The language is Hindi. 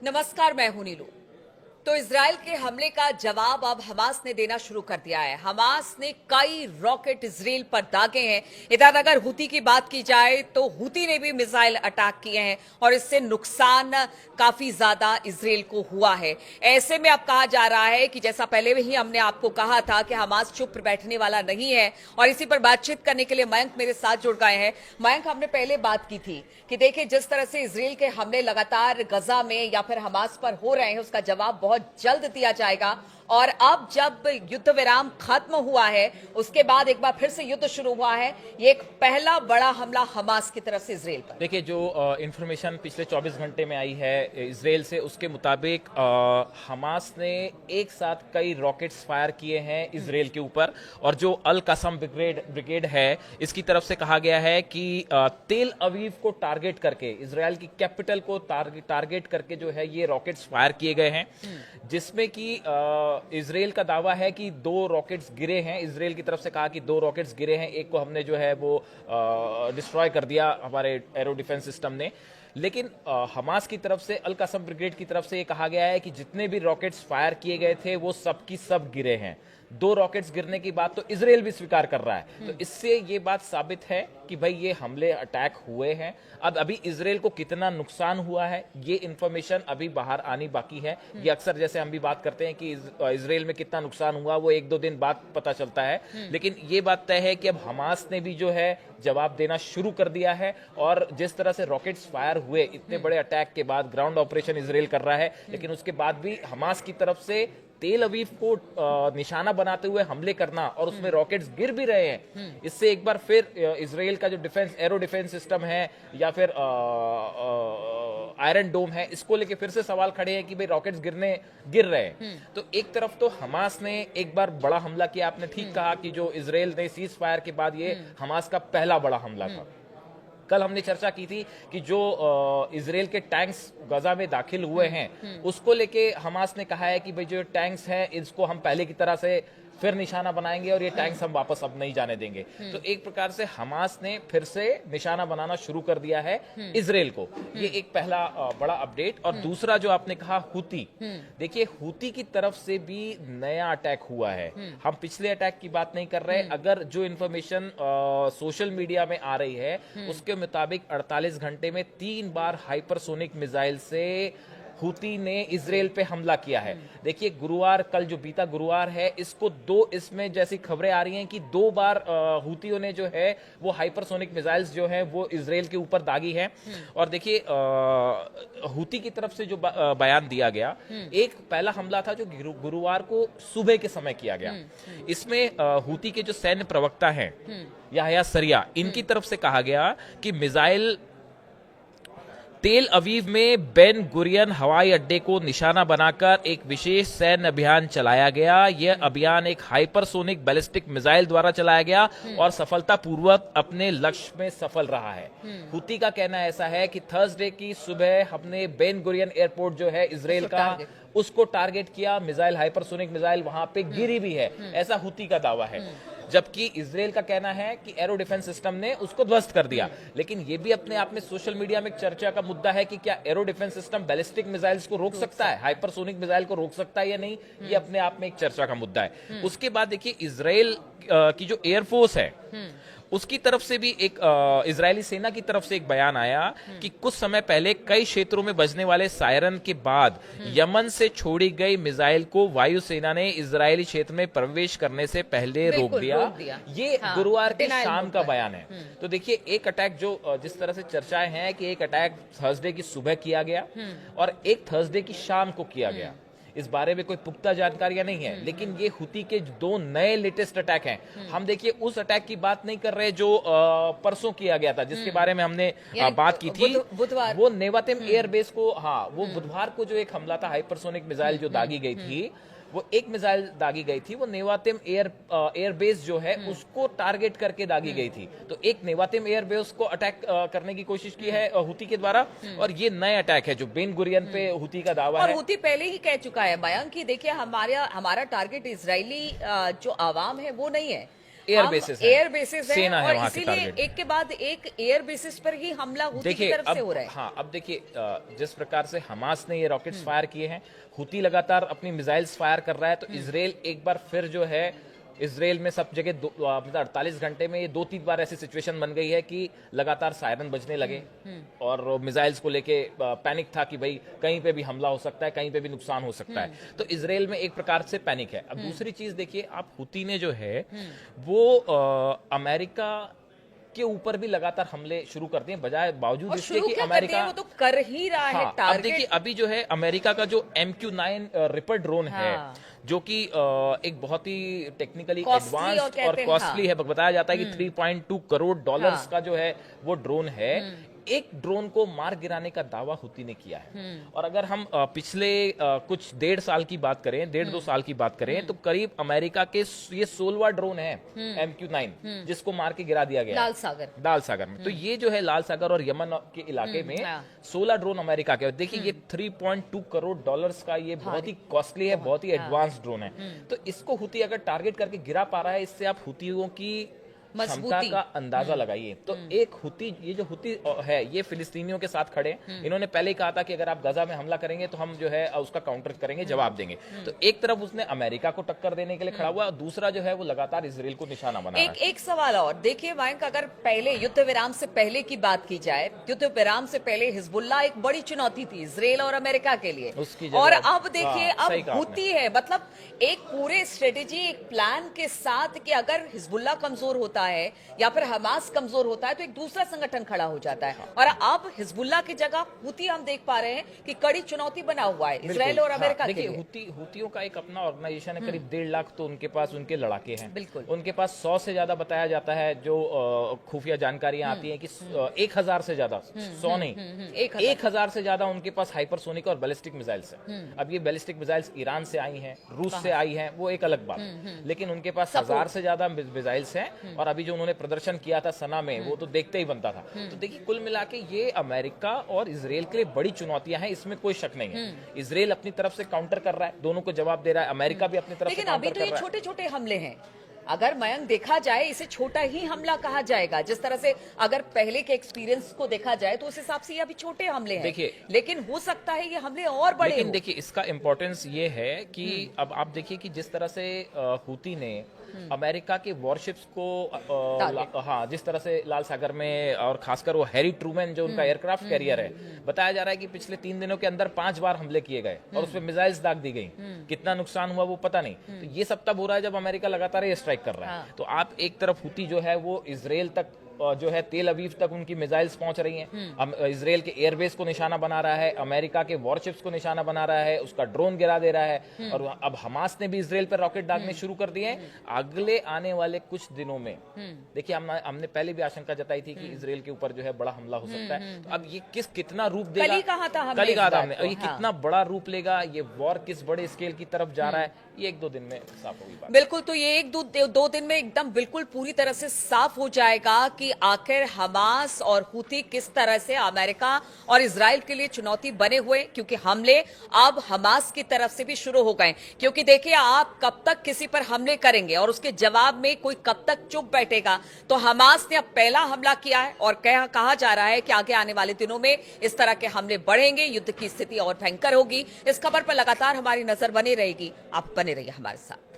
नमस्कार, मैं हूं नीलू। तो इजराइल के हमले का जवाब अब हमास ने देना शुरू कर दिया है। हमास ने कई रॉकेट इजराइल पर दागे हैं। इधर अगर हुती की बात की जाए तो हुती ने भी मिसाइल अटैक किए हैं और इससे नुकसान काफी ज्यादा इजराइल को हुआ है। ऐसे में अब कहा जा रहा है कि जैसा पहले ही हमने आपको कहा था कि हमास चुप बैठने वाला नहीं है और इसी पर बातचीत करने के लिए मयंक मेरे साथ जुड़ गए हैं। मयंक, हमने पहले बात की थी कि देखिए जिस तरह से इजराइल के हमले लगातार गजा में या फिर हमास पर हो रहे हैं, उसका जवाब बहुत जल्द दिया जाएगा। और अब जब युद्ध विराम खत्म हुआ है, उसके बाद एक बार फिर से युद्ध शुरू हुआ है। ये एक पहला बड़ा हमला हमास की तरफ से इजराइल पर। देखिए, जो इंफॉर्मेशन पिछले 24 घंटे में आई है इजराइल से, उसके मुताबिक हमास ने एक साथ कई रॉकेट्स फायर किए हैं इजराइल के ऊपर। और जो अल कसम ब्रिगेड है, इसकी तरफ से कहा गया है कि तेल अवीव को टारगेट करके, इजराइल की कैपिटल को टारगेट करके जो है ये रॉकेट्स फायर किए गए हैं, जिसमें कि इजराइल का दावा है कि 2 रॉकेट्स गिरे हैं। इजराइल की तरफ से कहा कि 2 रॉकेट्स गिरे हैं, एक को हमने जो है वो डिस्ट्रॉय कर दिया हमारे एरो डिफेंस सिस्टम ने। लेकिन हमास की तरफ से, अल कसम ब्रिगेड की तरफ से ये कहा गया है कि जितने भी रॉकेट्स फायर किए गए थे वो सब की सब गिरे हैं। 2 रॉकेट्स गिरने की बात तो इजराइल भी स्वीकार कर रहा है। तो इससे ये बात साबित है कि भाई ये हमले अटैक हुए हैं। अब अभी इजराइल को कितना नुकसान हुआ है ये इंफॉर्मेशन अभी बाहर आनी बाकी है। ये अक्सर जैसे हम भी बात करते हैं कि इजराइल में कितना नुकसान हुआ वो 1-2 दिन बाद पता चलता है, लेकिन ये बात तय है कि अब हमास ने भी जो है जवाब देना शुरू कर दिया है। और जिस तरह से रॉकेट्स फायर हुए इतने बड़े अटैक के बाद, ग्राउंड ऑपरेशन इजराइल कर रहा है, लेकिन उसके बाद भी हमास की तरफ से तेल अवीव को निशाना बनाते हुए हमले करना और उसमें रॉकेट्स गिर भी रहे हैं, इससे एक बार फिर इजराइल का जो डिफेंस, एरो डिफेंस सिस्टम है या फिर आयरन डोम है, इसको लेके फिर से सवाल खड़े हैं कि भाई रॉकेट्स गिर रहे हैं। तो एक तरफ तो हमास ने एक बार बड़ा हमला किया, आपने ठीक कहा कि जो इजराइल ने सीज फायर के बाद ये हमास का पहला बड़ा हमला था। कल हमने चर्चा की थी कि जो इजराइल के टैंक्स गजा में दाखिल हुए हैं, उसको लेके हमास ने कहा है कि भाई जो टैंक्स हैं इसको हम पहले की तरह से फिर निशाना बनाएंगे और ये टैंक्स हम वापस अब नहीं जाने देंगे। तो एक प्रकार से हमास ने फिर से निशाना बनाना शुरू कर दिया है इजराइल को। ये एक पहला बड़ा अपडेट। और दूसरा जो आपने कहा हुती, देखिए हुती की तरफ से भी नया अटैक हुआ है। हम पिछले अटैक की बात नहीं कर रहे। अगर जो इंफॉर्मेशन सोशल मीडिया में आ रही है उसके मुताबिक 48 घंटे में 3 बार हाइपरसोनिक मिसाइल से हुती ने इजराइल पे हमला किया है। देखिए गुरुवार, कल जो बीता गुरुवार है, इसमें जैसी खबरें आ रही हैं कि 2 बार हुतियों ने जो है वो हाइपरसोनिक मिसाइल्स जो है वो इजराइल के ऊपर दागी है। और देखिए हुती की तरफ से जो बयान दिया गया, एक पहला हमला था जो गुरुवार को सुबह के समय किया गया। इसमें हुती के जो सैन्य प्रवक्ता हैं याह्या सरिया, इनकी तरफ से कहा गया कि मिसाइल तेल अवीव में बेन गुरियन हवाई अड्डे को निशाना बनाकर एक विशेष सैन्य अभियान चलाया गया। यह अभियान एक हाइपरसोनिक बैलिस्टिक मिसाइल द्वारा चलाया गया और सफलतापूर्वक अपने लक्ष्य में सफल रहा है। हुती का कहना ऐसा है कि थर्सडे की सुबह हमने बेन गुरियन एयरपोर्ट जो है इजराइल का, उसको टारगेट किया। मिसाइल, हाइपरसोनिक मिसाइल वहां पे गिरी भी है, ऐसा हुती का दावा है। जबकि इजराइल का कहना है कि एरो डिफेंस सिस्टम ने उसको ध्वस्त कर दिया। लेकिन यह भी अपने आप में सोशल मीडिया में एक चर्चा का मुद्दा है कि क्या arrow defence system ballistic missiles को रोक सकता है, हाइपरसोनिक मिसाइल को रोक सकता है या नहीं, ये अपने आप में एक चर्चा का मुद्दा है। उसके बाद देखिए इजराइल की जो एयरफोर्स है उसकी तरफ से भी एक इजरायली सेना की तरफ से एक बयान आया कि कुछ समय पहले कई क्षेत्रों में बजने वाले सायरन के बाद यमन से छोड़ी गई मिसाइल को वायुसेना ने इजरायली क्षेत्र में प्रवेश करने से पहले रोक दिया। ये गुरुवार के शाम का बयान है। तो देखिए एक अटैक जो जिस तरह से चर्चाएं हैं कि एक अटैक थर्सडे की सुबह किया गया और एक थर्सडे की शाम को किया गया, इस बारे में कोई पुख्ता जानकारियां नहीं है। लेकिन ये हुती के 2 नए लेटेस्ट अटैक हैं। हम देखिए उस अटैक की बात नहीं कर रहे जो परसों किया गया था, जिसके बारे में हमने बात की थी, बुधवार, वो नेवातेम एयरबेस को, वो बुधवार को जो एक हमला था, हाइपरसोनिक मिसाइल जो दागी गई थी, वो एक मिसाइल दागी गई थी, वो नेवातेम एयरबेस जो है उसको टारगेट करके दागी गई थी। तो एक नेवातेम एयरबेस को अटैक करने की कोशिश की है हुती के द्वारा, और ये नए अटैक है जो बेन गुरियन पे हुती का दावा है। और हुती पहले ही कह चुका है मयंक कि देखिए हमारा टारगेट इजरायली जो आवाम है वो नहीं है, एयर बेसिस है, एयर बेसिस है सेना है और वहाँ के इसीलिए टारगेट। एक के बाद एक एयर बेसिस पर ही हमला हुती की देखिए तरफ से हो अब रहा है। हाँ, अब देखिए जिस प्रकार से हमास ने ये रॉकेट्स फायर किए हैं, हुती लगातार अपनी मिसाइल्स फायर कर रहा है, तो इसराइल एक बार फिर जो है, इसराइल में सब जगह मतलब 48 घंटे में ये 2-3 बार ऐसी सिचुएशन बन गई है कि लगातार सायरन बजने लगे और मिसाइल्स को लेके पैनिक था कि भाई कहीं पे भी हमला हो सकता है, कहीं पे भी नुकसान हो सकता है। तो इसराइल में एक प्रकार से पैनिक है। अब दूसरी चीज देखिए, आप हुती ने जो है वो अमेरिका के ऊपर भी लगातार हमले शुरू कर दिए, बजाय बावजूद और इसके शुरू कि क्या अमेरिका करते हैं, वो तो कर ही रहा है हाँ, अब टारगेट। देखिए अभी जो है अमेरिका का जो MQ-9 रिपर ड्रोन है, हाँ। जो कि एक बहुत ही टेक्निकली Costly और एडवांस्ड और कहते हैं, कॉस्टली है। बताया जाता है कि 3.2 करोड़ डॉलर्स हाँ। का जो है वो ड्रोन है। एक ड्रोन को मार गिराने का दावा हुती ने किया है। और अगर हम पिछले कुछ 1.5 साल की बात करें, 1.5-2 साल की बात करें, तो करीब अमेरिका के ये 16वां ड्रोन है MQ-9 जिसको मार के गिरा दिया गया लाल सागर। दाल सागर में। तो ये जो है लाल सागर और यमन के इलाके में हाँ। 16 ड्रोन अमेरिका के। देखिए ये 3.2 करोड़ डॉलर्स का ये बहुत ही कॉस्टली है, बहुत ही एडवांस ड्रोन है। तो इसको हुती अगर टारगेट करके गिरा पा रहा है, इससे आप हुतियों की क्षमता मजबूती का अंदाजा लगाइए। तो एक हुती, ये जो हुती है, ये फिलिस्तीनियों के साथ खड़े हैं। इन्होंने पहले ही कहा था कि अगर आप गजा में हमला करेंगे तो हम जो है उसका काउंटर करेंगे, जवाब देंगे। तो एक तरफ उसने अमेरिका को टक्कर देने के लिए खड़ा हुआ, और दूसरा जो है वो लगातार इसराइल को निशाना बना रहा है। एक सवाल और देखिए मयंक, अगर पहले युद्ध विराम से पहले की बात की जाए, युद्ध विराम से पहले हिजबुल्लाह एक बड़ी चुनौती थी इसराइल और अमेरिका के लिए, उसकी जगह और अब देखिए हाँ, सही अब कहा हुती है। मतलब एक पूरे स्ट्रेटेजी, एक प्लान के साथ कि अगर हिजबुल्लाह कमजोर होता है या फिर हमास कमजोर होता है तो एक दूसरा संगठन खड़ा हो जाता है, और अब हिजबुल्लाह की जगह हुती हम देख पा रहे हैं कि कड़ी चुनौती बना हुआ है इसराइल और अमेरिका के देखिए लिए। हुतियों का एक अपना ऑर्गेनाइजेशन है, करीब 1.5 लाख तो उनके पास उनके लड़ाके हैं। बिल्कुल। उनके पास 100 से ज्यादा बताया जाता है जो खुफिया जानकारियां आती हैं कि 1000 से ज्यादा, 100 नहीं, 1000 से ज्यादा उनके पास हाइपरसोनिक और बैलिस्टिक मिसाइल्स हैं। अब ये बैलिस्टिक मिसाइल्स ईरान से आई हैं, रूस से आई हैं, वो एक अलग बात, लेकिन उनके पास 1000 से ज्यादा मिसाइल्स हैं। और अभी जो उन्होंने प्रदर्शन किया था सना में, वो तो देखते ही बनता था। तो देखिए कुल मिला के ये अमेरिका और इसराइल के लिए बड़ी चुनौतियां हैं, इसमें कोई शक नहीं है। इसराइल अपनी तरफ से काउंटर कर रहा है, दोनों को जवाब दे रहा है, अमेरिका भी अपनी तरफ से लेकिन अभी काउंटर तो कर ये रहा है। छोटे छोटे हमले हैं। अगर मयंक देखा जाए, इसे छोटा ही हमला कहा जाएगा। जिस तरह से अगर पहले के एक्सपीरियंस को देखा जाए तो उस हिसाब से ये अभी छोटे हमले हैं। देखिए, लेकिन हो सकता है ये हमले और बड़े लेकिन हों। देखिए इसका इंपॉर्टेंस ये है कि अब आप देखिए कि जिस तरह से हुती ने अमेरिका के वॉरशिप्स को हाँ, जिस तरह से लाल सागर में, और खासकर वो हैरी ट्रूमैन जो उनका एयरक्राफ्ट कैरियर है, बताया जा रहा है कि पिछले 3 दिनों के अंदर 5 बार हमले किए गए और उसमें मिसाइल्स दाग दी गई। कितना नुकसान हुआ वो पता नहीं। तो ये सब तब हो रहा है जब अमेरिका लगातार ये स्ट्राइक कर रहा है। तो आप एक तरफ हुती जो है वो इसराइल तक जो है तेल अवीव तक उनकी मिसाइल्स पहुंच रही हैं। इसराइल के एयरबेस को निशाना बना रहा है, अमेरिका के वॉरशिप्स को निशाना बना रहा है, उसका ड्रोन गिरा दे रहा है। और अब हमास ने भी इसराइल पर रॉकेट दागने शुरू कर दिए हैं। अगले आने वाले कुछ दिनों में देखिए, हमने पहले भी आशंका जताई थी कि इसराइल के ऊपर जो है बड़ा हमला हो सकता है। तो अब ये कितना रूप देगा, कल ही कहा था हमने, ये कितना बड़ा रूप लेगा, ये वॉर किस बड़े स्केल की तरफ जा रहा है, ये 1-2 दिन में साफ होगी बात। बिल्कुल, तो ये 1-2 दिन में एकदम बिल्कुल पूरी तरह से साफ हो जाएगा कि आखिर हमास और हुती किस तरह से अमेरिका और इजराइल के लिए चुनौती बने हुए, क्योंकि हमले अब हमास की तरफ से भी शुरू हो गए। क्योंकि देखिए, आप कब तक किसी पर हमले करेंगे और उसके जवाब में कोई कब तक चुप बैठेगा। तो हमास ने अब पहला हमला किया है और कहा जा रहा है कि आगे आने वाले दिनों में इस तरह के हमले बढ़ेंगे, युद्ध की स्थिति और भयंकर होगी। इस खबर पर लगातार हमारी नजर बनी रहेगी। आप बने रहिए हमारे साथ।